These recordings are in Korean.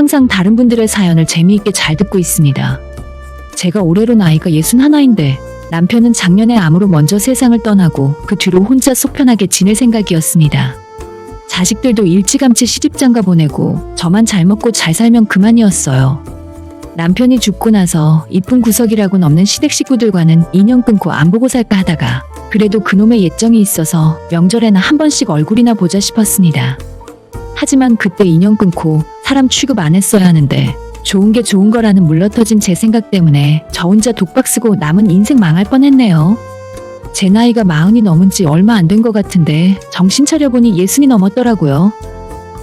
항상 다른 분들의 사연을 재미있게 잘 듣고 있습니다. 제가 올해로 나이가 61인데 남편은 작년에 암으로 먼저 세상을 떠나고 그 뒤로 혼자 속 편하게 지낼 생각이었습니다. 자식들도 일찌감치 시집장가 보내고 저만 잘 먹고 잘 살면 그만이었어요. 남편이 죽고 나서 이쁜 구석이라고는 없는 시댁 식구들과는 인연 끊고 안 보고 살까 하다가 그래도 그놈의 예정이 있어서 명절에나 한 번씩 얼굴이나 보자 싶었습니다. 하지만 그때 인연 끊고 사람 취급 안 했어야 하는데 좋은 게 좋은 거라는 물러터진 제 생각 때문에 저 혼자 독박 쓰고 남은 인생 망할 뻔했네요. 제 나이가 40이 넘은 지 얼마 안 된 것 같은데 정신 차려보니 60이 넘었더라고요.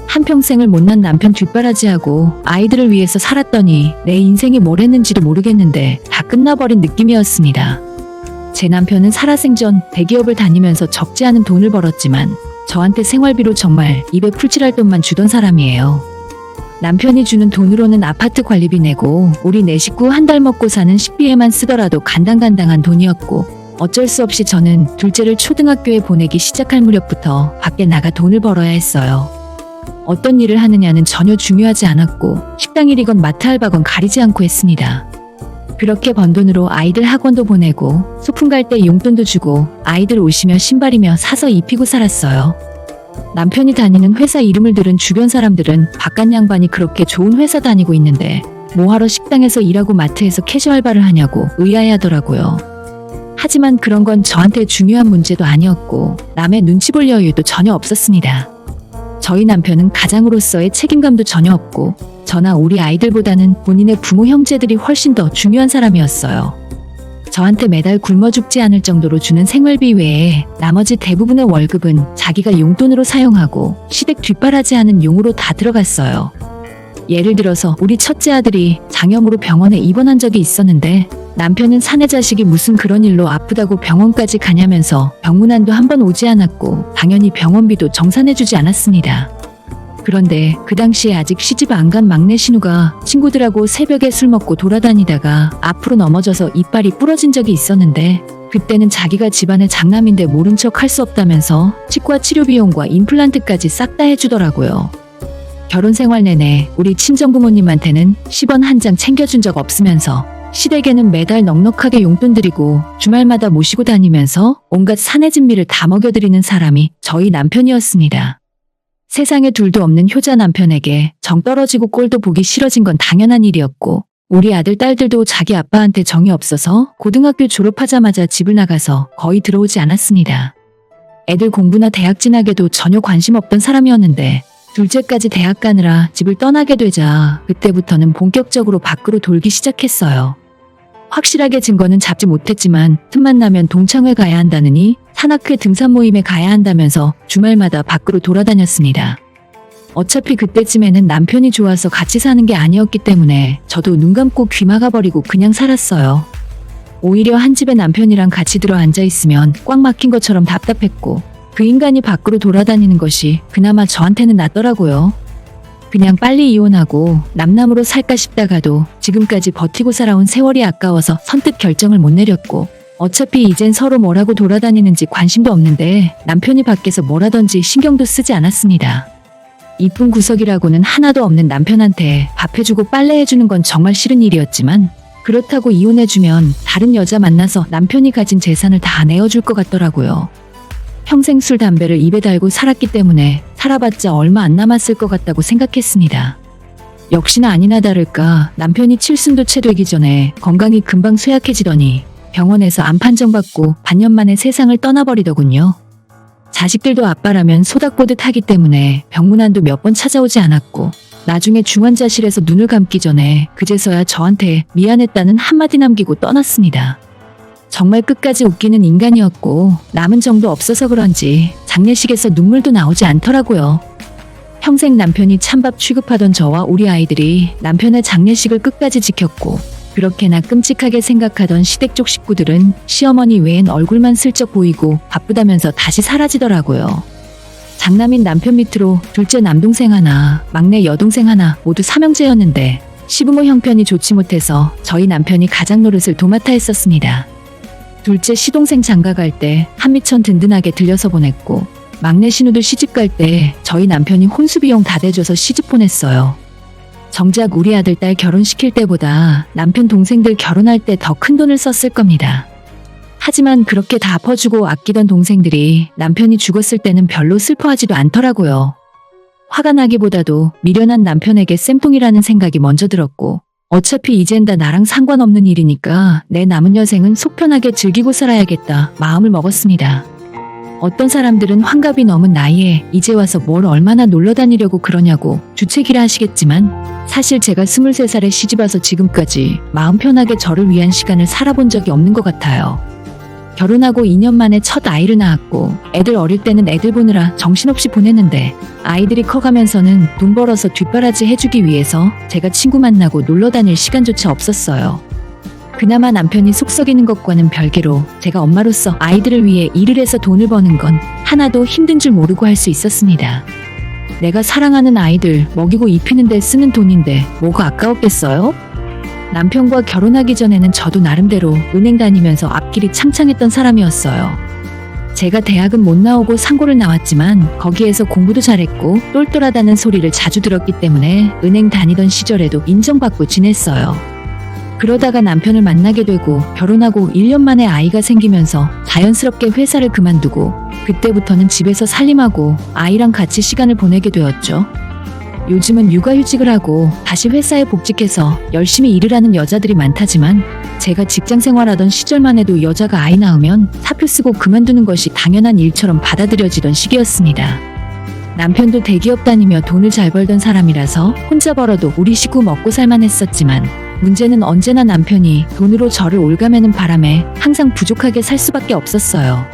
한평생을 못난 남편 뒷바라지하고 아이들을 위해서 살았더니 내 인생이 뭘 했는지도 모르겠는데 다 끝나버린 느낌이었습니다. 제 남편은 살아생전 대기업을 다니면서 적지 않은 돈을 벌었지만 저한테 생활비로 정말 입에 풀칠할 돈만 주던 사람이에요. 남편이 주는 돈으로는 아파트 관리비 내고 우리 네 식구 한 달 먹고 사는 식비에만 쓰더라도 간당간당한 돈이었고 어쩔 수 없이 저는 둘째를 초등학교에 보내기 시작할 무렵부터 밖에 나가 돈을 벌어야 했어요. 어떤 일을 하느냐는 전혀 중요하지 않았고 식당 일이건 마트 알바건 가리지 않고 했습니다. 그렇게 번 돈으로 아이들 학원도 보내고 소풍 갈 때 용돈도 주고 아이들 옷이며 신발이며 사서 입히고 살았어요. 남편이 다니는 회사 이름을 들은 주변 사람들은 바깥 양반이 그렇게 좋은 회사 다니고 있는데 뭐하러 식당에서 일하고 마트에서 캐셔 알바를 하냐고 의아해하더라고요. 하지만 그런 건 저한테 중요한 문제도 아니었고 남의 눈치 볼 여유도 전혀 없었습니다. 저희 남편은 가장으로서의 책임감도 전혀 없고 저나 우리 아이들보다는 본인의 부모 형제들이 훨씬 더 중요한 사람이었어요. 저한테 매달 굶어 죽지 않을 정도로 주는 생활비 외에 나머지 대부분의 월급은 자기가 용돈으로 사용하고 시댁 뒷바라지하는 용으로 다 들어갔어요. 예를 들어서 우리 첫째 아들이 장염으로 병원에 입원한 적이 있었는데 남편은 사내 자식이 무슨 그런 일로 아프다고 병원까지 가냐면서 병문안도 한 번 오지 않았고 당연히 병원비도 정산해주지 않았습니다. 그런데 그 당시에 아직 시집 안 간 막내 신우가 친구들하고 새벽에 술 먹고 돌아다니다가 앞으로 넘어져서 이빨이 부러진 적이 있었는데 그때는 자기가 집안의 장남인데 모른 척 할 수 없다면서 치과 치료 비용과 임플란트까지 싹 다 해주더라고요. 결혼 생활 내내 우리 친정부모님한테는 10원 한 장 챙겨준 적 없으면서 시댁에는 매달 넉넉하게 용돈 드리고 주말마다 모시고 다니면서 온갖 사내 진미를 다 먹여드리는 사람이 저희 남편이었습니다. 세상에 둘도 없는 효자 남편에게 정 떨어지고 꼴도 보기 싫어진 건 당연한 일이었고 우리 아들 딸들도 자기 아빠한테 정이 없어서 고등학교 졸업하자마자 집을 나가서 거의 들어오지 않았습니다. 애들 공부나 대학 진학에도 전혀 관심 없던 사람이었는데 둘째까지 대학 가느라 집을 떠나게 되자 그때부터는 본격적으로 밖으로 돌기 시작했어요. 확실하게 증거는 잡지 못했지만 틈만 나면 동창회 가야 한다느니 산악회 등산 모임에 가야 한다면서 주말마다 밖으로 돌아다녔습니다. 어차피 그때쯤에는 남편이 좋아서 같이 사는 게 아니었기 때문에 저도 눈 감고 귀 막아버리고 그냥 살았어요. 오히려 한 집에 남편이랑 같이 들어 앉아 있으면 꽉 막힌 것처럼 답답했고 그 인간이 밖으로 돌아다니는 것이 그나마 저한테는 낫더라고요. 그냥 빨리 이혼하고 남남으로 살까 싶다가도 지금까지 버티고 살아온 세월이 아까워서 선뜻 결정을 못 내렸고 어차피 이젠 서로 뭐라고 돌아다니는지 관심도 없는데 남편이 밖에서 뭘 하던지 신경도 쓰지 않았습니다. 이쁜 구석이라고는 하나도 없는 남편한테 밥 해주고 빨래 해주는 건 정말 싫은 일이었지만 그렇다고 이혼해주면 다른 여자 만나서 남편이 가진 재산을 다 내어줄 것 같더라고요. 평생 술 담배를 입에 달고 살았기 때문에 살아봤자 얼마 안 남았을 것 같다고 생각했습니다. 역시나 아니나 다를까 남편이 칠순도체 되기 전에 건강이 금방 쇠약해지더니 병원에서 암 판정받고 반년 만에 세상을 떠나버리더군요. 자식들도 아빠라면 소닥보듯 하기 때문에 병문안도 몇 번 찾아오지 않았고 나중에 중환자실에서 눈을 감기 전에 그제서야 저한테 미안했다는 한마디 남기고 떠났습니다. 정말 끝까지 웃기는 인간이었고 남은 정도 없어서 그런지 장례식에서 눈물도 나오지 않더라고요. 평생 남편이 찬밥 취급하던 저와 우리 아이들이 남편의 장례식을 끝까지 지켰고 그렇게나 끔찍하게 생각하던 시댁 쪽 식구들은 시어머니 외엔 얼굴만 슬쩍 보이고 바쁘다면서 다시 사라지더라고요. 장남인 남편 밑으로 둘째 남동생 하나, 막내 여동생 하나 모두 삼형제였는데 시부모 형편이 좋지 못해서 저희 남편이 가장 노릇을 도맡아 했었습니다. 둘째 시동생 장가갈 때 한미천 든든하게 들려서 보냈고 막내 신우도 시집 갈 때 저희 남편이 혼수 비용 다 대줘서 시집 보냈어요. 정작 우리 아들 딸 결혼시킬 때보다 남편 동생들 결혼할 때 더 큰 돈을 썼을 겁니다. 하지만 그렇게 다 퍼주고 아끼던 동생들이 남편이 죽었을 때는 별로 슬퍼하지도 않더라고요. 화가 나기보다도 미련한 남편에게 쌤통이라는 생각이 먼저 들었고, 어차피 이젠 다 나랑 상관없는 일이니까 내 남은 여생은 속 편하게 즐기고 살아야겠다 마음을 먹었습니다. 어떤 사람들은 환갑이 넘은 나이에 이제 와서 뭘 얼마나 놀러 다니려고 그러냐고 주책이라 하시겠지만, 사실 제가 23살에 시집와서 지금까지 마음 편하게 저를 위한 시간을 살아본 적이 없는 것 같아요. 결혼하고 2년 만에 첫 아이를 낳았고, 애들 어릴 때는 애들 보느라 정신없이 보냈는데, 아이들이 커가면서는 돈 벌어서 뒷바라지 해주기 위해서 제가 친구 만나고 놀러 다닐 시간조차 없었어요. 그나마 남편이 속 썩이는 것과는 별개로 제가 엄마로서 아이들을 위해 일을 해서 돈을 버는 건 하나도 힘든 줄 모르고 할 수 있었습니다. 내가 사랑하는 아이들 먹이고 입히는 데 쓰는 돈인데 뭐가 아까웠겠어요? 남편과 결혼하기 전에는 저도 나름대로 은행 다니면서 앞길이 창창했던 사람이었어요. 제가 대학은 못 나오고 상고를 나왔지만 거기에서 공부도 잘했고 똘똘하다는 소리를 자주 들었기 때문에 은행 다니던 시절에도 인정받고 지냈어요. 그러다가 남편을 만나게 되고 결혼하고 1년 만에 아이가 생기면서 자연스럽게 회사를 그만두고, 그때부터는 집에서 살림하고 아이랑 같이 시간을 보내게 되었죠. 요즘은 육아휴직을 하고 다시 회사에 복직해서 열심히 일을 하는 여자들이 많다지만, 제가 직장 생활하던 시절만 해도 여자가 아이 낳으면 사표 쓰고 그만두는 것이 당연한 일처럼 받아들여지던 시기였습니다. 남편도 대기업 다니며 돈을 잘 벌던 사람이라서 혼자 벌어도 우리 식구 먹고 살만 했었지만, 문제는 언제나 남편이 돈으로 저를 올가매는 바람에 항상 부족하게 살 수밖에 없었어요.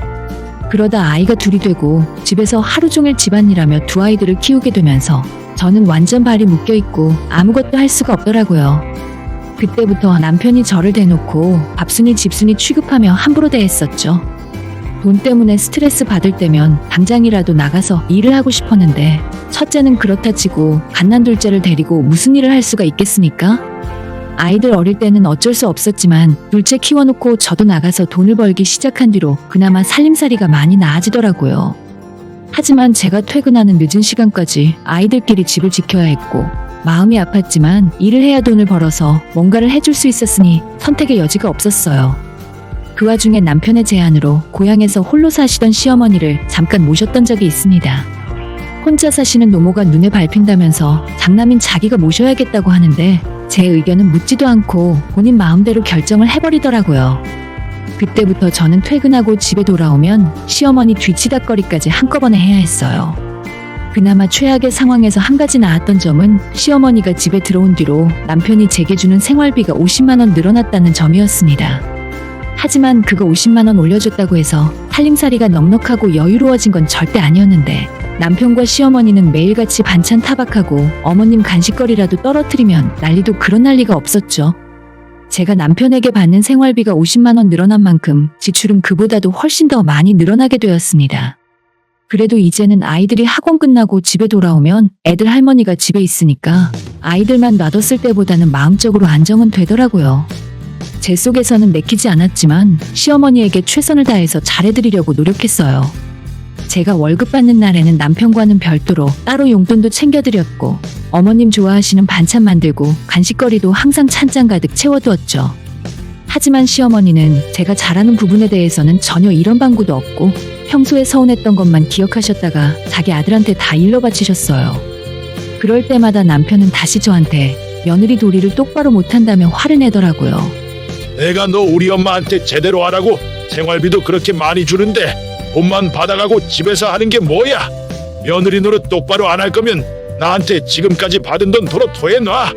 그러다 아이가 둘이 되고 집에서 하루 종일 집안일하며 두 아이들을 키우게 되면서 저는 완전 발이 묶여있고 아무것도 할 수가 없더라고요. 그때부터 남편이 저를 대놓고 밥순이 집순이 취급하며 함부로 대했었죠. 돈 때문에 스트레스 받을 때면 당장이라도 나가서 일을 하고 싶었는데, 첫째는 그렇다 치고 갓난 둘째를 데리고 무슨 일을 할 수가 있겠습니까? 아이들 어릴 때는 어쩔 수 없었지만 둘째 키워놓고 저도 나가서 돈을 벌기 시작한 뒤로 그나마 살림살이가 많이 나아지더라고요. 하지만 제가 퇴근하는 늦은 시간까지 아이들끼리 집을 지켜야 했고, 마음이 아팠지만 일을 해야 돈을 벌어서 뭔가를 해줄 수 있었으니 선택의 여지가 없었어요. 그 와중에 남편의 제안으로 고향에서 홀로 사시던 시어머니를 잠깐 모셨던 적이 있습니다. 혼자 사시는 노모가 눈에 밟힌다면서 장남인 자기가 모셔야겠다고 하는데, 제 의견은 묻지도 않고 본인 마음대로 결정을 해버리더라고요. 그때부터 저는 퇴근하고 집에 돌아오면 시어머니 뒤치다꺼리까지 한꺼번에 해야 했어요. 그나마 최악의 상황에서 한 가지 나았던 점은 시어머니가 집에 들어온 뒤로 남편이 제게 주는 생활비가 50만 원 늘어났다는 점이었습니다. 하지만 그거 50만 원 올려줬다고 해서 살림살이가 넉넉하고 여유로워진 건 절대 아니었는데, 남편과 시어머니는 매일같이 반찬 타박하고 어머님 간식거리라도 떨어뜨리면 난리도 그런 난리가 없었죠. 제가 남편에게 받는 생활비가 50만 원 늘어난 만큼 지출은 그보다도 훨씬 더 많이 늘어나게 되었습니다. 그래도 이제는 아이들이 학원 끝나고 집에 돌아오면 애들 할머니가 집에 있으니까 아이들만 놔뒀을 때보다는 마음적으로 안정은 되더라고요. 제 속에서는 내키지 않았지만 시어머니에게 최선을 다해서 잘해드리려고 노력했어요. 제가 월급 받는 날에는 남편과는 별도로 따로 용돈도 챙겨드렸고, 어머님 좋아하시는 반찬 만들고 간식거리도 항상 찬장 가득 채워두었죠. 하지만 시어머니는 제가 잘하는 부분에 대해서는 전혀 이런 방구도 없고, 평소에 서운했던 것만 기억하셨다가 자기 아들한테 다 일러 바치셨어요. 그럴 때마다 남편은 다시 저한테 며느리 도리를 똑바로 못한다며 화를 내더라고요. 내가 너 우리 엄마한테 제대로 하라고 생활비도 그렇게 많이 주는데 돈만 받아가고 집에서 하는 게 뭐야? 며느리 노릇 똑바로 안 할 거면 나한테 지금까지 받은 돈 도로 토해놔.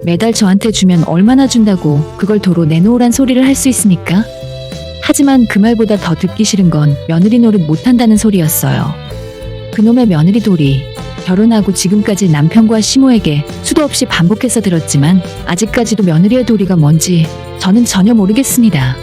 매달 저한테 주면 얼마나 준다고 그걸 도로 내놓으란 소리를 할 수 있습니까? 하지만 그 말보다 더 듣기 싫은 건 며느리 노릇 못한다는 소리였어요. 그놈의 며느리 도리. 결혼하고 지금까지 남편과 시모에게 수도 없이 반복해서 들었지만 아직까지도 며느리의 도리가 뭔지 저는 전혀 모르겠습니다.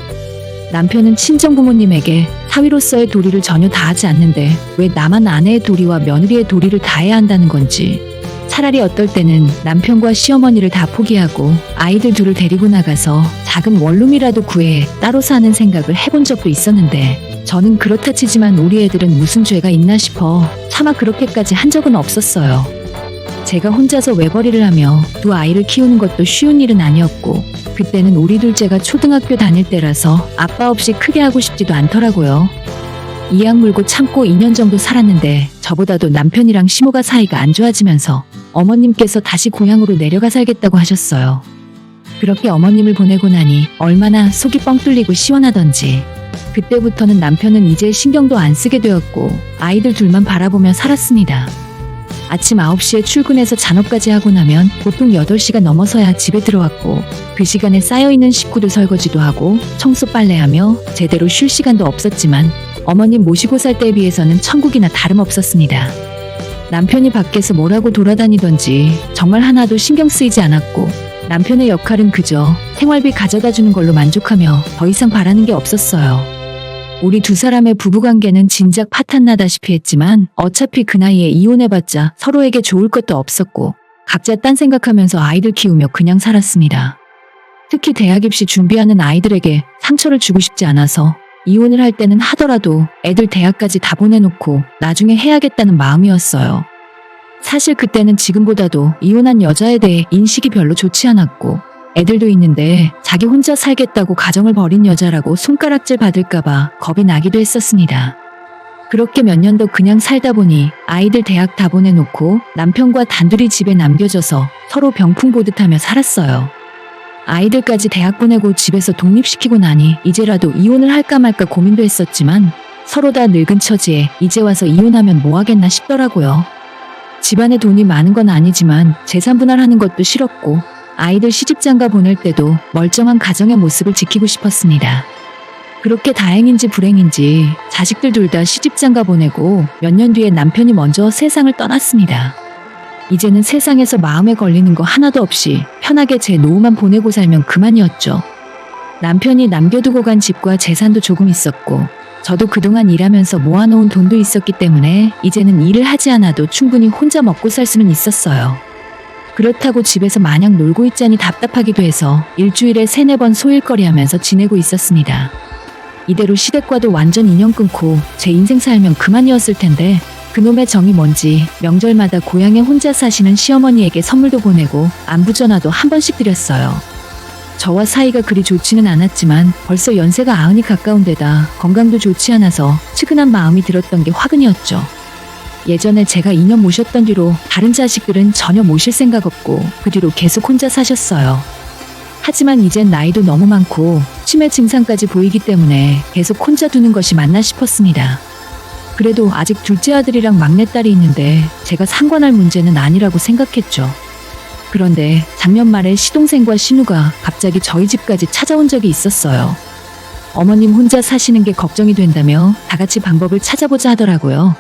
남편은 친정부모님에게 사위로서의 도리를 전혀 다하지 않는데 왜 나만 아내의 도리와 며느리의 도리를 다해야 한다는 건지, 차라리 어떨 때는 남편과 시어머니를 다 포기하고 아이들 둘을 데리고 나가서 작은 원룸이라도 구해 따로 사는 생각을 해본 적도 있었는데, 저는 그렇다 치지만 우리 애들은 무슨 죄가 있나 싶어 차마 그렇게까지 한 적은 없었어요. 제가 혼자서 외벌이를 하며 두 아이를 키우는 것도 쉬운 일은 아니었고 그때는 우리 둘째가 초등학교 다닐 때라서 아빠 없이 크게 하고 싶지도 않더라고요. 이악 물고 참고 2년 정도 살았는데 저보다도 남편이랑 시모가 사이가 안 좋아지면서 어머님께서 다시 고향으로 내려가 살겠다고 하셨어요. 그렇게 어머님을 보내고 나니 얼마나 속이 뻥 뚫리고 시원하던지 그때부터는 남편은 이제 신경도 안 쓰게 되었고 아이들 둘만 바라보며 살았습니다. 아침 9시에 출근해서 잔업까지 하고 나면 보통 8시가 넘어서야 집에 들어왔고 그 시간에 쌓여있는 식구들 설거지도 하고 청소 빨래하며 제대로 쉴 시간도 없었지만 어머님 모시고 살 때에 비해서는 천국이나 다름없었습니다. 남편이 밖에서 뭐라고 돌아다니던지 정말 하나도 신경 쓰이지 않았고 남편의 역할은 그저 생활비 가져다 주는 걸로 만족하며 더 이상 바라는 게 없었어요. 우리 두 사람의 부부관계는 진작 파탄나다시피 했지만 어차피 그 나이에 이혼해봤자 서로에게 좋을 것도 없었고 각자 딴 생각하면서 아이들 키우며 그냥 살았습니다. 특히 대학 입시 준비하는 아이들에게 상처를 주고 싶지 않아서 이혼을 할 때는 하더라도 애들 대학까지 다 보내놓고 나중에 해야겠다는 마음이었어요. 사실 그때는 지금보다도 이혼한 여자에 대해 인식이 별로 좋지 않았고 애들도 있는데 자기 혼자 살겠다고 가정을 버린 여자라고 손가락질 받을까봐 겁이 나기도 했었습니다. 그렇게 몇 년 더 그냥 살다 보니 아이들 대학 다 보내놓고 남편과 단둘이 집에 남겨져서 서로 병풍 보듯 하며 살았어요. 아이들까지 대학 보내고 집에서 독립시키고 나니 이제라도 이혼을 할까 말까 고민도 했었지만 서로 다 늙은 처지에 이제 와서 이혼하면 뭐 하겠나 싶더라고요. 집안에 돈이 많은 건 아니지만 재산 분할하는 것도 싫었고 아이들 시집장가 보낼 때도 멀쩡한 가정의 모습을 지키고 싶었습니다. 그렇게 다행인지 불행인지 자식들 둘 다 시집장가 보내고 몇 년 뒤에 남편이 먼저 세상을 떠났습니다. 이제는 세상에서 마음에 걸리는 거 하나도 없이 편하게 제 노후만 보내고 살면 그만이었죠. 남편이 남겨두고 간 집과 재산도 조금 있었고 저도 그동안 일하면서 모아놓은 돈도 있었기 때문에 이제는 일을 하지 않아도 충분히 혼자 먹고 살 수는 있었어요. 그렇다고 집에서 마냥 놀고 있자니 답답하기도 해서 일주일에 3-4번 소일거리 하면서 지내고 있었습니다. 이대로 시댁과도 완전 인연 끊고 제 인생 살면 그만이었을 텐데 그놈의 정이 뭔지 명절마다 고향에 혼자 사시는 시어머니에게 선물도 보내고 안부 전화도 한 번씩 드렸어요. 저와 사이가 그리 좋지는 않았지만 벌써 연세가 90이 가까운 데다 건강도 좋지 않아서 측은한 마음이 들었던 게 화근이었죠. 예전에 제가 2년 모셨던 뒤로 다른 자식들은 전혀 모실 생각 없고 그 뒤로 계속 혼자 사셨어요. 하지만 이젠 나이도 너무 많고 치매 증상까지 보이기 때문에 계속 혼자 두는 것이 맞나 싶었습니다. 그래도 아직 둘째 아들이랑 막내딸이 있는데 제가 상관할 문제는 아니라고 생각했죠. 그런데 작년 말에 시동생과 신우가 갑자기 저희 집까지 찾아온 적이 있었어요. 어머님 혼자 사시는 게 걱정이 된다며 다 같이 방법을 찾아보자 하더라고요.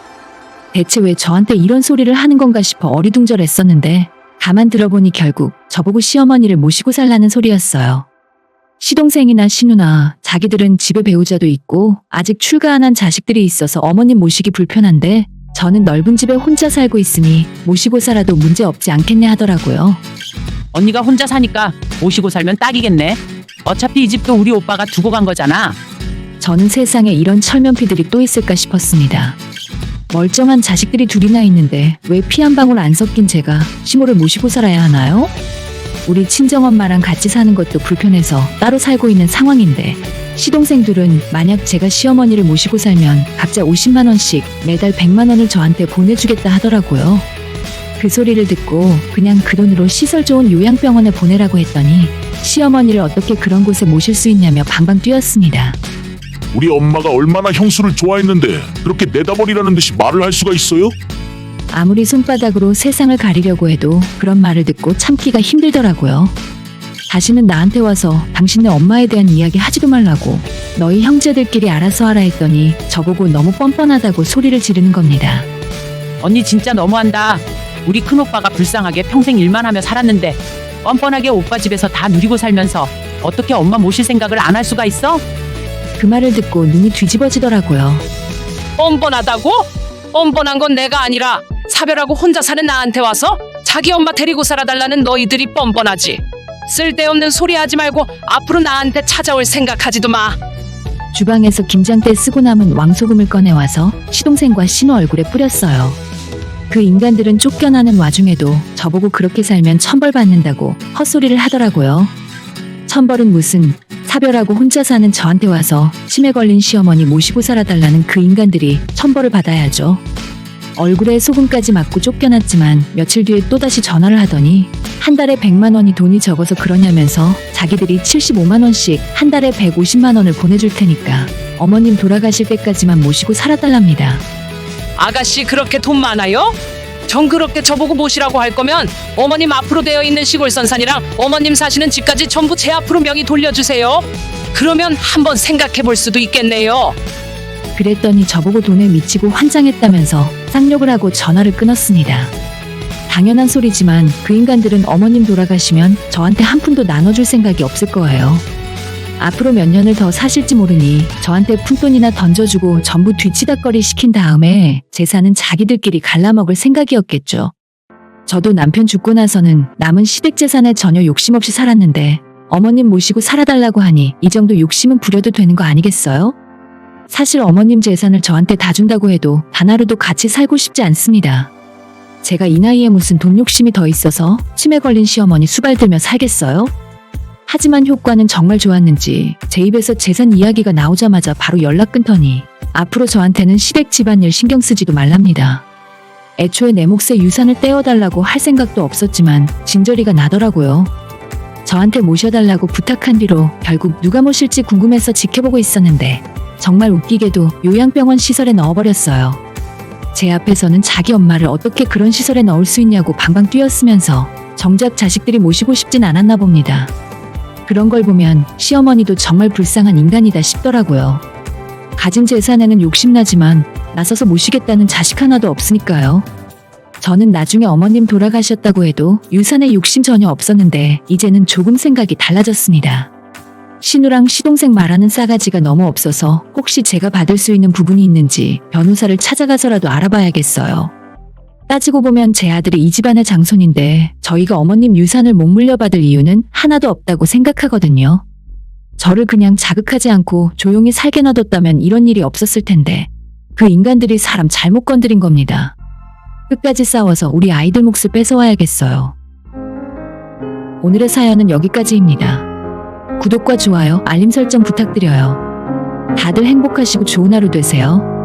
대체 왜 저한테 이런 소리를 하는 건가 싶어 어리둥절했었는데 가만 들어보니 결국 저보고 시어머니를 모시고 살라는 소리였어요. 시동생이나 신우나 자기들은 집에 배우자도 있고 아직 출가 안 한 자식들이 있어서 어머님 모시기 불편한데 저는 넓은 집에 혼자 살고 있으니 모시고 살아도 문제 없지 않겠네 하더라고요. 언니가 혼자 사니까 모시고 살면 딱이겠네. 어차피 이 집도 우리 오빠가 두고 간 거잖아. 저는 세상에 이런 철면피들이 또 있을까 싶었습니다. 멀쩡한 자식들이 둘이나 있는데 왜 피 한 방울 안 섞인 제가 시모를 모시고 살아야 하나요? 우리 친정엄마랑 같이 사는 것도 불편해서 따로 살고 있는 상황인데 시동생들은 만약 제가 시어머니를 모시고 살면 각자 50만 원씩 매달 100만 원을 저한테 보내주겠다 하더라고요. 그 소리를 듣고 그냥 그 돈으로 시설 좋은 요양병원에 보내라고 했더니 시어머니를 어떻게 그런 곳에 모실 수 있냐며 방방 뛰었습니다. 우리 엄마가 얼마나 형수를 좋아했는데 그렇게 내다버리라는 듯이 말을 할 수가 있어요? 아무리 손바닥으로 세상을 가리려고 해도 그런 말을 듣고 참기가 힘들더라고요. 다시는 나한테 와서 당신네 엄마에 대한 이야기 하지도 말라고 너희 형제들끼리 알아서 하라 했더니 저보고 너무 뻔뻔하다고 소리를 지르는 겁니다. 언니 진짜 너무한다. 우리 큰오빠가 불쌍하게 평생 일만 하며 살았는데 뻔뻔하게 오빠 집에서 다 누리고 살면서 어떻게 엄마 모실 생각을 안 할 수가 있어? 그 말을 듣고 눈이 뒤집어지더라고요. 뻔뻔하다고? 뻔뻔한 건 내가 아니라 사별하고 혼자 사는 나한테 와서 자기 엄마 데리고 살아달라는 너희들이 뻔뻔하지. 쓸데없는 소리 하지 말고 앞으로 나한테 찾아올 생각하지도 마. 주방에서 김장때 쓰고 남은 왕소금을 꺼내와서 시동생과 신우 얼굴에 뿌렸어요. 그 인간들은 쫓겨나는 와중에도 저보고 그렇게 살면 천벌받는다고 헛소리를 하더라고요. 천벌은 무슨, 사별하고 혼자 사는 저한테 와서 치매 걸린 시어머니 모시고 살아달라는 그 인간들이 천벌을 받아야죠. 얼굴에 소금까지 맞고 쫓겨났지만 며칠 뒤에 또다시 전화를 하더니 한 달에 100만 원이 돈이 적어서 그러냐면서 자기들이 75만 원씩 한 달에 150만 원을 보내줄 테니까 어머님 돌아가실 때까지만 모시고 살아달랍니다. 아가씨 그렇게 돈 많아요? 전 그렇게 저보고 모시라고 할 거면 어머님 앞으로 되어 있는 시골선산이랑 어머님 사시는 집까지 전부 제 앞으로 명의 돌려주세요. 그러면 한번 생각해 볼 수도 있겠네요. 그랬더니 저보고 돈에 미치고 환장했다면서 쌍욕을 하고 전화를 끊었습니다. 당연한 소리지만 그 인간들은 어머님 돌아가시면 저한테 한 푼도 나눠줄 생각이 없을 거예요. 앞으로 몇 년을 더 사실지 모르니 저한테 푼돈이나 던져주고 전부 뒤치다꺼리 시킨 다음에 재산은 자기들끼리 갈라먹을 생각이었겠죠. 저도 남편 죽고 나서는 남은 시댁 재산에 전혀 욕심 없이 살았는데 어머님 모시고 살아달라고 하니 이 정도 욕심은 부려도 되는 거 아니겠어요? 사실 어머님 재산을 저한테 다 준다고 해도 단 하루도 같이 살고 싶지 않습니다. 제가 이 나이에 무슨 돈 욕심이 더 있어서 치매 걸린 시어머니 수발들며 살겠어요? 하지만 효과는 정말 좋았는지 제 입에서 재산 이야기가 나오자마자 바로 연락 끊더니 앞으로 저한테는 시댁 집안일 신경 쓰지도 말랍니다. 애초에 내 몫의 유산을 떼어달라고 할 생각도 없었지만 진저리가 나더라고요. 저한테 모셔달라고 부탁한 뒤로 결국 누가 모실지 궁금해서 지켜보고 있었는데 정말 웃기게도 요양병원 시설에 넣어버렸어요. 제 앞에서는 자기 엄마를 어떻게 그런 시설에 넣을 수 있냐고 방방 뛰었으면서 정작 자식들이 모시고 싶진 않았나 봅니다. 그런 걸 보면 시어머니도 정말 불쌍한 인간이다 싶더라고요. 가진 재산에는 욕심나지만 나서서 모시겠다는 자식 하나도 없으니까요. 저는 나중에 어머님 돌아가셨다고 해도 유산에 욕심 전혀 없었는데 이제는 조금 생각이 달라졌습니다. 신우랑 시동생 말하는 싸가지가 너무 없어서 혹시 제가 받을 수 있는 부분이 있는지 변호사를 찾아가서라도 알아봐야겠어요. 따지고 보면 제 아들이 이 집안의 장손인데 저희가 어머님 유산을 못 물려받을 이유는 하나도 없다고 생각하거든요. 저를 그냥 자극하지 않고 조용히 살게 놔뒀다면 이런 일이 없었을 텐데 그 인간들이 사람 잘못 건드린 겁니다. 끝까지 싸워서 우리 아이들 몫을 뺏어와야겠어요. 오늘의 사연은 여기까지입니다. 구독과 좋아요, 알림 설정 부탁드려요. 다들 행복하시고 좋은 하루 되세요.